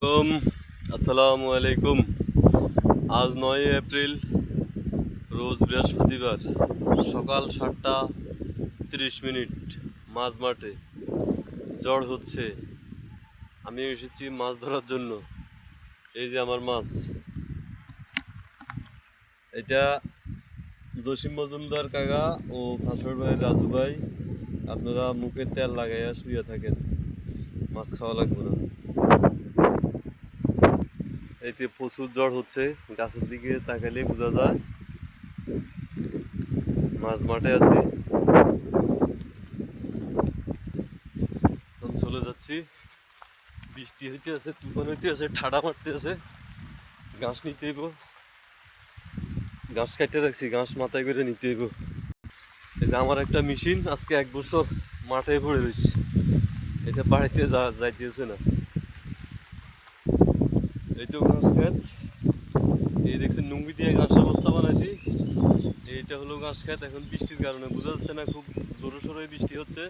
আলাইকুম আসসালামু আলাইকুম। আজ 9 এপ্রিল, রোজ বৃহস্পতিবার, সকাল 7টা 30 মিনিট। মাছ মাঠে ঝড় হচ্ছে। আমি এসেছি মাছ ধরার জন্য। এই যে আমার মাছ, এটা জসিম মজুমদার কাকা ও ভাসুর ভাই রাজু ভাই। আপনারা মুখে তেল লাগাইয়া শুয়ে থাকেন, মাছ খাওয়া লাগবে না। এতে প্রচুর ঝড় হচ্ছে, গাছের দিকে তাকালেই বোঝা যায় মাছ মাঠে আছে। এখন চলে যাচ্ছি। বৃষ্টি হইতে আছে, তুফান হইতে আছে, ঠাডা মারতে আছে। ঘাস নিতে হইব, ঘাস কাটতে রাখছি, ঘাস মাথায় করে নিতে হইব। এই যে আমার একটা মেশিন আজকে 1 বছর মাঠে পড়ে রয়েছে, এটা বাড়িতে যাইতেছে না। এই তো ঘাস খেত, এই দেখছেন নুঙ্গি দিয়ে ঘাসের বস্তা বানাইছি। এইটা হলো ঘাস খেত। এখন বৃষ্টির কারণে বোঝা যাচ্ছে না, খুব জোরে সোরে বৃষ্টি হচ্ছে।